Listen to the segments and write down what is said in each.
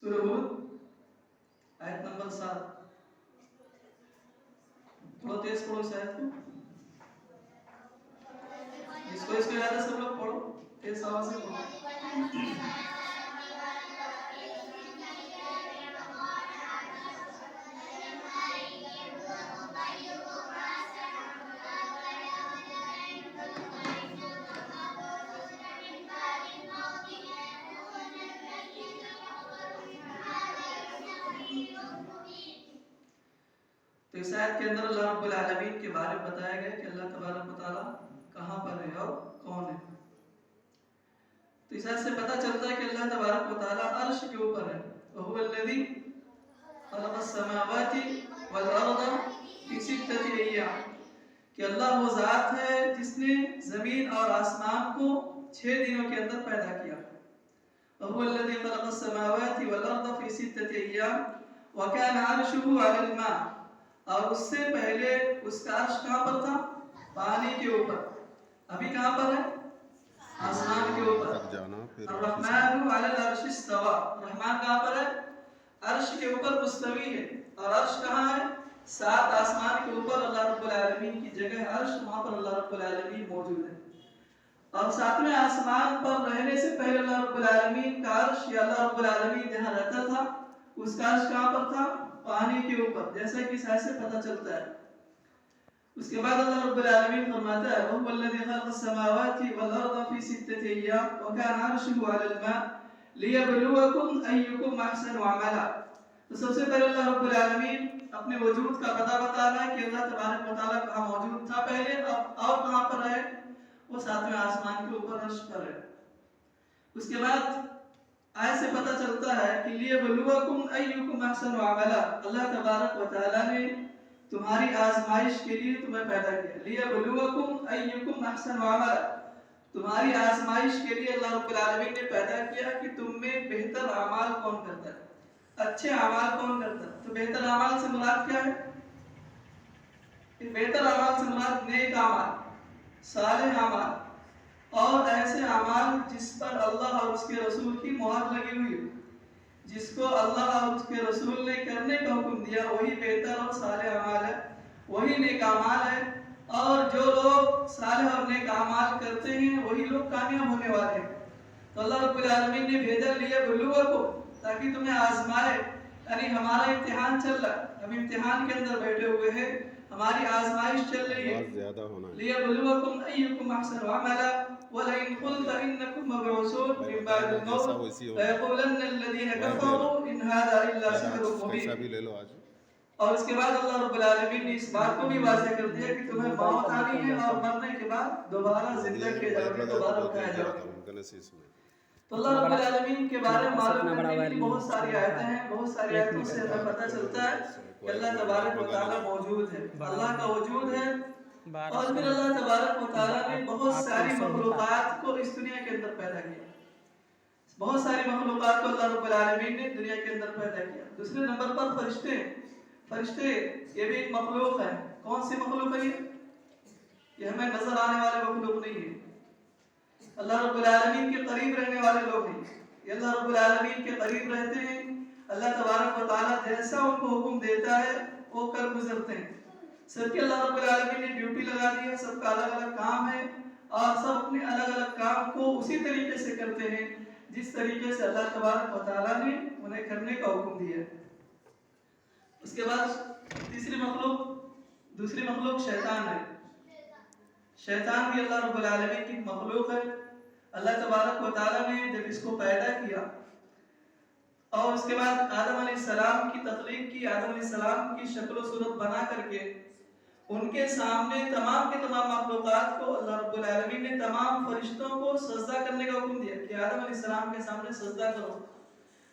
سورہ ہود آیت نمبر 7. تھوڑا تیز پڑھو اس آیت کو. اس کو یاد ہے سب لوگ پڑھو تیز آواز سے پڑھو. تو اس آیت کے اندر اللہ رب العالمین کے بارے میں بتایا گیا کہ اللہ تبارک و تعالیٰ کہاں پر ہے اور کون ہے. تو اس آیت سے پتہ چلتا ہے کہ اللہ تبارک و تعالیٰ عرش کے اوپر ہے. وَهُوَ الَّذِي خَلَقَ السَّمَاوَاتِ وَالْأَرْضَ فِي سِتَّةِ أَيَّامٍ کہ اللہ وہ ذات ہے جس نے زمین اور آسمان کو 6 دنوں کے اندر پیدا کیا. وَهُوَ الَّذِي خَلَقَ السَّمَاوَاتِ وَالْأَرْضَ فِي سِتَّةِ أَيَّامٍ وَكَانَ عَرْشُهُ عَلَى الْمَاءِ اور اس سے پہلے اس کا عرش کہاں پر تھا؟ پانی کے اوپر. ابھی کہاں پر ہے؟ آسمان کے اوپر. الرحمن علی العرش استوى رحمان کہاں پر ہے؟ عرش کے اوپر مستوی ہے. اور عرش کہاں ہے؟ 7 آسمان کے اوپر اللہ رب العالمین کی جگہ ہے عرش. وہاں پر اللہ رب العالمین موجود ہے. اور 7ویں آسمان پر رہنے سے پہلے اللہ رب العالمین کا عرش یا اللہ رب العالمین جہاں رہتا تھا اس کا عرش کہاں پر تھا؟ پانی کے اوپر. جیسا کہ اس آیت سے پتہ چلتا ہے. اس کے بعد اللہ رب العالمین فرماتا ہے وَهُوَ الَّذِي خَلَقَ السَّمَاوَاتِ وَالْأَرْضَ فِي 6 أَيَّامٍ وَكَانَ عَرْشُهُ عَلَى الْمَاءِ لِيَبْلُوَكُمْ أَيُّكُمْ أَحْسَنُ عَمَلًا. تو سب سے پہلے اللہ رب العالمین اپنے وجود کا پتہ بتا رہا ہے کہ اللہ تبارک و تعالیٰ کہاں موجود تھا پہلے اور کہاں پر ہے. وہ 7ویں آسمان کے اوپر عرش پر ہے. اس کے بعد آیت سے پتہ چلتا ہے کہ لِيَبْلُوَكُمْ أَيُّكُمْ أَحْسَنُ عَمَلًا اللہ تبارک و تعالیٰ نے تمہاری آزمائش کے لیے تمہیں پیدا کیا. لِيَبْلُوَكُمْ أَيُّكُمْ أَحْسَنُ عَمَلًا تمہاری آزمائش کے لیے اللہ رب العالمین نے پیدا کیا کہ تم میں بہتر اعمال کون کرتا ہے, اچھے اعمال کون کرتا ہے. تو بہتر اعمال سے مراد کیا ہے؟ بہتر اعمال سے مراد نیک اعمال, صالح اعمال اور ایسے اعمال جس پر اللہ اور اس کے رسول کی مہر لگی ہوئی ہے. جس کو اللہ اور اس کے رسول نے کرنے کا حکم دیا وہی بہتر اور صالح اعمال ہے, وہی نیک اعمال ہے. اور جو لوگ صالح اور نیک اعمال کرتے ہیں وہی لوگ کامیاب ہونے والے ہیں. تو اللہ رب العالمین نے بھیجا لِيَبْلُوَكُمْ تاکہ تمہیں آزمائے. یعنی ہمارا امتحان چل رہا ہے, ہم امتحان کے اندر بیٹھے ہوئے ہیں, ہماری آزمائش چل رہی ہے. لِيَبْلُوَكُمْ أَيُّكُمْ أَحْسَنُ عَمَلًا وَلَئِنْ قُلْتَ إِنَّكُمْ مَبْعُوثُونَ مِنْ بَعْدِ الْمَوْتِ لَيَقُولَنَّ الَّذِينَ كَفَرُوا إِنْ هَذَا إِلَّا سِحْرٌ مُبِينٌ. اور اس کے بعد اللہ رب العالمین نے اس بات کو بھی واضح کر دیا کہ تمہیں موت آنی ہے اور مرنے کے بعد دوبارہ زندہ کیے جاؤ گے, دوبارہ اٹھائے جاؤ گے. تو اللہ رب العالمین کے بارے میں معلوم کرنے کے لیے بہت ساری آیتیں ہیں. بہت ساری آیتوں سے ہمیں پتہ چلتا ہے کہ اللہ تبارک و تعالیٰ موجود ہے, اللہ کا وجود ہے. اور پھر اللہ تبارک و تعالیٰ نے بہت ساری مخلوقات کو اس دنیا کے اندر پیدا کیا. بہت ساری مخلوقات کو اللہ رب العالمین نے دنیا کے اندر پیدا کیا. دوسرے نمبر پر فرشتے. فرشتے یہ بھی ایک مخلوق ہے. کون سی مخلوق ہے یہ ہمیں نظر آنے والے مخلوق نہیں ہے. اللہ رب العالمین کے قریب رہنے والے لوگ نہیں. یہ اللہ رب العالمین کے قریب رہتے ہیں. اللہ تبارک و تعالیٰ جیسا ان کو حکم دیتا ہے وہ کر گزرتے ہیں. سب کے اللہ رب العالمین نے ڈیوٹی لگا دی ہے, سب کا الگ الگ کام ہے اور سب اپنے الگ الگ کام کو اسی طریقے سے کرتے ہیں جس طریقے سے اللہ تبارک و تعالیٰ نے انہیں کرنے کا حکم دیا ہے. اس کے بعد دوسری مخلوق شیطان ہے. شیطان بھی اللہ رب العالمین کی مخلوق ہے. اللہ تبارک و تعالیٰ نے جب اس کو پیدا کیا اور اس کے بعد آدم علیہ السلام کی تخلیق کی, آدم علیہ السلام کی شکل و صورت بنا کر کے ان کے سامنے تمام کے تمام مخلوقات کو اللہ رب العالمین نے تمام فرشتوں کو سجدہ کرنے کا حکم دیا کہ آدم علیہ السلام کے سامنے سجدہ کرو.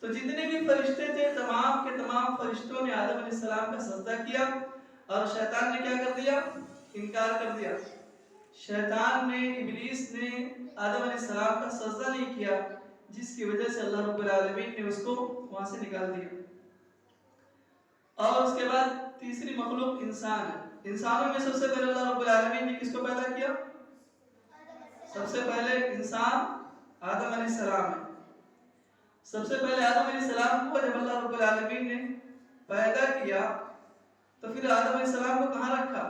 تو جتنے بھی فرشتے تھے تمام کے تمام فرشتوں نے آدم علیہ السلام کا سجدہ کیا اور شیطان نے کیا کر دیا؟ انکار کر دیا. شیطان نے, ابلیس نے آدم علیہ السلام کا سجدہ نہیں کیا جس کی وجہ سے اللہ رب العالمین نے اس کو وہاں سے نکال دیا. اور اس کے بعد تیسری مخلوق انسان ہے. انسانوں میں سب سے پہلے اللہ رب العالمین نے کس کو پیدا کیا؟ سب سے پہلے انسان آدم علیہ السلام ہے. سب سے پہلے آدم علیہ السلام کو جب اللہ رب العالمین نے پیدا کیا تو پھر آدم علیہ السلام کو کہاں رکھا؟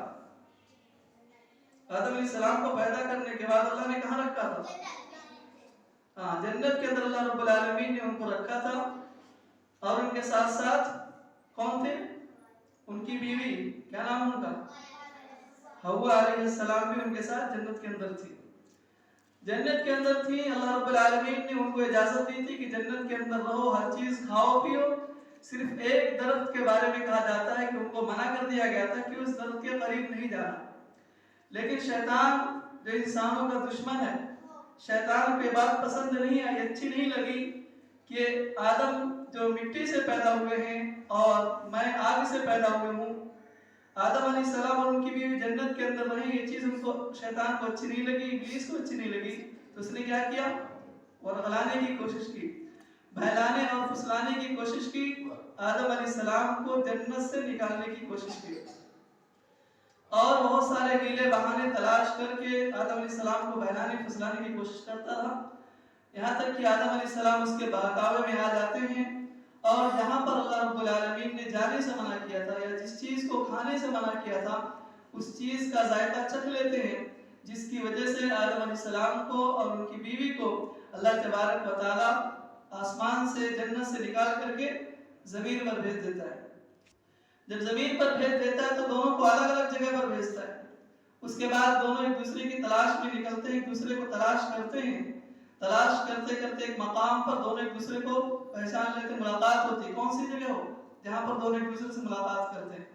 آدم علیہ السلام کو پیدا کرنے کے بعد اللہ نے کہاں رکھا تھا؟ جنت کے اندر اللہ رب العالمین نے ان کو رکھا تھا، اور ان کے ساتھ ساتھ کون تھے؟ ان کی بیوی، کیا نام ان کا؟ حوا علیہ السلام بھی ان کے ساتھ جنت کے اندر تھی۔ جنت کے اندر تھی، اللہ رب العالمین نے ان کو اجازت دی تھی کہ جنت کے اندر رہو، ہر چیز کھاؤ پیو، صرف ایک درخت کے بارے میں کہا جاتا ہے کہ ان کو منع کر دیا گیا تھا کہ اس درخت کے قریب نہیں جانا۔ لیکن شیطان جو انسانوں کا دشمن ہے، شیطان کو یہ بات پسند نہیں آئی، اچھی نہیں لگی کہ آدم جو مٹی سے پیدا ہوئے ہیں اور میں آگ سے پیدا ہوئے ہوں، آدم علیہ السلام اور ان کی بیوی جنت کے اندر رہیں، یہ چیز ان کو شیطان کو اچھی نہیں لگی، ابلیس کو اچھی نہیں لگی، تو اس نے کیا کیا؟ ورغلانے کی کوشش کی، بہلانے اور پھسلانے کی کوشش کی، آدم علیہ السلام کو جنت سے نکالنے کی کوشش کی، اور بہت سارے ہیلے بہانے تلاش کر کے آدم علیہ السلام کو بہلانے پھسلانے کی کوشش کرتا رہا، یہاں تک کہ آدم علیہ السلام اس کے بہکاوے میں آ جاتے ہیں، اور جہاں پر اللہ رب العالمین نے جانے سے منع کیا تھا یا جس چیز کو کھانے سے منع کیا تھا اس چیز کا ذائقہ چکھ لیتے ہیں، جس کی وجہ سے آدم علیہ السلام کو اور ان کی بیوی کو اللہ تبارک و تعالی آسمان سے جنت سے نکال کر کے زمین پر بھیج دیتا ہے۔ جب زمین پر بھیج دیتا ہے تو دونوں کو الگ الگ جگہ پر بھیجتا ہے، اس کے بعد دونوں ایک دوسرے کی تلاش میں نکلتے ہیں، ایک دوسرے کو تلاش کرتے ہیں، تلاش کرتے کرتے ایک مقام پر دونوں ایک دوسرے کو پہچان لیتے، ملاقات ہوتی ہے۔ کون سی جگہ ہو؟ جہاں پر دونوں ایک دوسرے سے ملاقات کرتے ہیں۔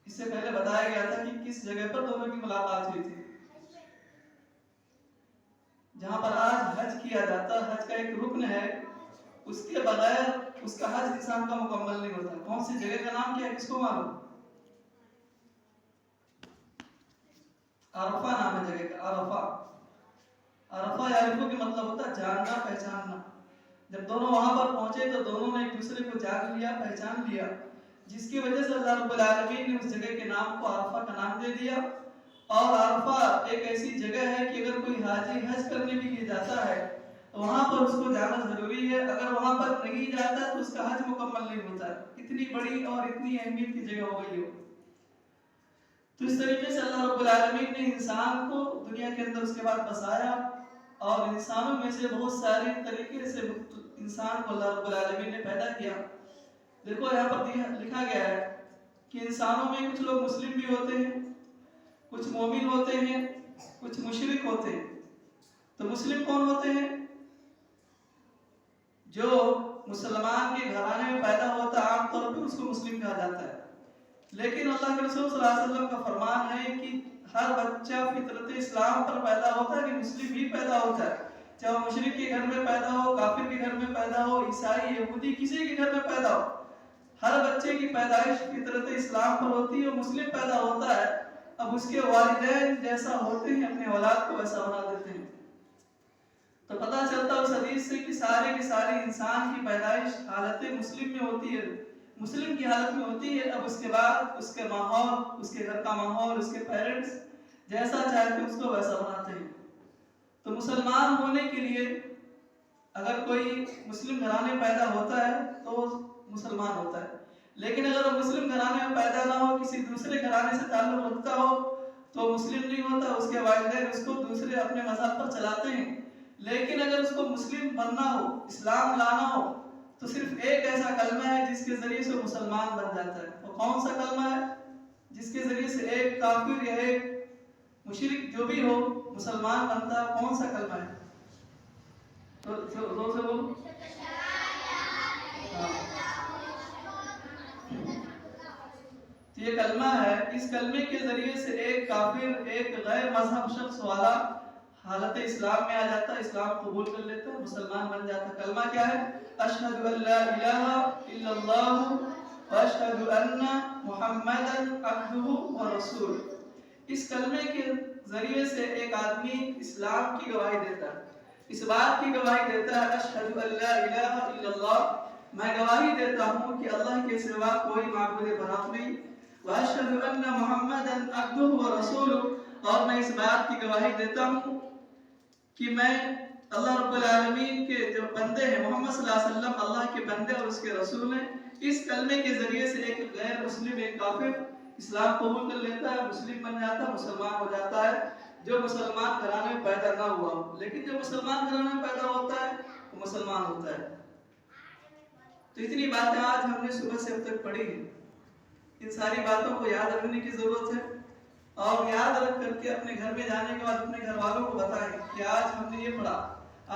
اس سے پہلے بتایا گیا تھا کہ کس جگہ پر دونوں کی ملاقات ہوئی تھی، جہاں پر آج حج کیا جاتا ہے، حج کا ایک رکن ہے، اس کے بغیر اس کا حج انسان کا مکمل نہیں ہوتا۔ کون سی جگہ کا نام کیا ہے، کس کو معلوم؟ عرفہ نام ہے جگہ کا، عرفہ۔ عرفہ یعرفو کے مطلب ہوتا ہے جاننا، پہچاننا۔ جب دونوں وہاں پر پہنچے تو دونوں نے ایک دوسرے کو جان لیا، پہچان لیا، جس کی وجہ سے اللہ رب العالمین نے اس جگہ کے نام کو عرفہ کا نام دے دیا۔ اور عرفہ ایک ایسی جگہ ہے کہ اگر کوئی حاجی حج کرنے کے لیے جاتا ہے تو وہاں پر اس کو جانا ضروری ہے، اگر وہاں پر نہیں جاتا تو اس کا حج مکمل نہیں ہوتا ہے، اتنی بڑی اور اتنی اہمیت کی جگہ ہو گئی ہو۔ تو اس طریقے سے اللہ رب العالمین نے انسان کو دنیا کے اندر اس کے بعد بسایا، اور انسانوں میں سے بہت سارے طریقے سے انسان کو اللہ رب العالمین نے پیدا کیا۔ دیکھو یہاں پر لکھا گیا ہے کہ انسانوں میں کچھ لوگ مسلم بھی ہوتے ہیں، کچھ مومن ہوتے ہیں، کچھ مشرک ہوتے ہیں۔ تو مسلم کون ہوتے ہیں؟ جو مسلمان کے گھرانے میں پیدا ہوتا ہے عام طور پر اس کو مسلم کہا جاتا ہے، لیکن اللہ کے رسول صلی اللہ علیہ وسلم کا فرمان ہے کہ ہر بچہ فطرت اسلام پر پیدا ہوتا ہے کہ مسلم ہی پیدا ہوتا ہے، چاہے مشرک کے گھر میں پیدا ہو، کافر کے گھر میں پیدا ہو، عیسائی یہودی کسی کے گھر میں پیدا ہو، ہر بچے کی پیدائش فطرت اسلام پر ہوتی ہے، وہ مسلم پیدا ہوتا ہے۔ اب اس کے والدین جیسا ہوتے ہیں اپنے اولاد کو ویسا بنا دیتے ہیں۔ تو پتہ چلتا اس حدیث سے کہ سارے کے سارے انسان کی پیدائش حالت مسلم میں ہوتی ہے، مسلم کی حالت میں ہوتی ہے۔ اب اس کے بعد اس کے ماحول، اس کے گھر کا ماحول، اس کے پیرنٹس جیسا چاہتے ہیں اس کو ویسا بناتے ہیں۔ تو مسلمان ہونے کے لیے اگر کوئی مسلم گھرانے پیدا ہوتا ہے تو مسلمان ہوتا ہے، لیکن اگر وہ مسلم گھرانے میں پیدا نہ ہو، کسی دوسرے گھرانے سے تعلق رکھتا ہو تو مسلم نہیں ہوتا، اس کے والدین اس کو دوسرے اپنے مذہب پر چلاتے ہیں۔ لیکن اگر اس کو مسلم بننا ہو، اسلام لانا ہو، تو صرف ایک ایسا کلمہ ہے جس کے ذریعے سے مسلمان بن جاتا ہے۔ وہ کون سا کلمہ ہے؟ جس کے ذریعے سے ایک کافر یا ایک مشرک جو بھی ہو مسلمان بنتا ہے، کون سا کلمہ ہے؟ تو زور سے بولو۔ یہ کلمہ ہے، اس کلمے کے ذریعے سے ایک کافر، ایک غیر مذہب شخص والا حالت اسلام میں آ جاتا ہے، اسلام قبول کر لیتا ہے، مسلمان بن جاتا ہے۔ کلمہ کیا ہے؟ اشہد ان لا الہ الا اللہ واشہد ان محمدا عبدہ ورسولہ۔ اس کلمے کے ذریعے سے ایک آدمی اسلام کی گواہی دیتا ہے، اس بات کی گواہی دیتا ہے اشہد ان لا الہ الا اللہ، میں گواہی دیتا ہوں کہ اللہ کے سوا کوئی معبود برحق نہیں، واشہد ان محمدا عبدہ ورسولہ، اور میں اس بات کی گواہی دیتا ہوں کہ میں اللہ رب العالمین کے جو بندے ہیں محمد صلی اللہ علیہ وسلم اللہ کے بندے اور اس کے رسول ہیں، اس کلمے کے ذریعے سے ایک غیر مسلم، ایک کافر اسلام قبول کر لیتا ہے، مسلم بن جاتا ہے، مسلمان ہو جاتا ہے، جو مسلمان گھرانے میں پیدا نہ ہوا، لیکن جو مسلمان گھرانے میں پیدا ہوتا ہے وہ مسلمان ہوتا ہے۔ تو اتنی باتیں آج ہم نے صبح سے اب تک پڑھی ہیں، ان ساری باتوں کو یاد رکھنے کی ضرورت ہے، اور یاد رکھ کر کے اپنے گھر میں جانے کے بعد اپنے گھر والوں کو بتائیں کہ آج ہم نے یہ پڑھا،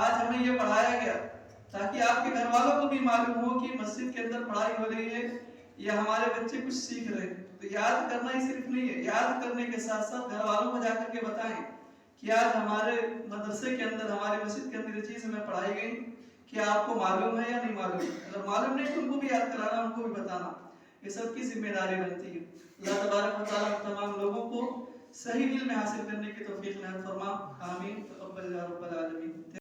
آج ہمیں یہ پڑھایا گیا، تاکہ آپ کے گھر والوں کو بھی معلوم ہو کہ مسجد کے اندر پڑھائی ہو رہی ہے یا ہمارے بچے کچھ سیکھ رہے ہیں۔ تو یاد کرنا ہی صرف نہیں ہے، یاد کرنے کے ساتھ ساتھ گھر والوں کو جا کر کے بتائیں کہ آج ہمارے مدرسے کے اندر، ہمارے مسجد کے اندر یہ چیز ہمیں پڑھائی گئی، کیا آپ کو معلوم ہے یا نہیں معلوم؟ اگر معلوم نہیں تو ان کو بھی یاد کرانا، ان کو بھی بتانا، یہ سب کی ذمہ داری بنتی ہے۔ اللہ تبارک و تعالیٰ تمام لوگوں کو صحیح علم حاصل کرنے کی توفیق عنایت فرما، آمین، تقبل یا رب العالمین۔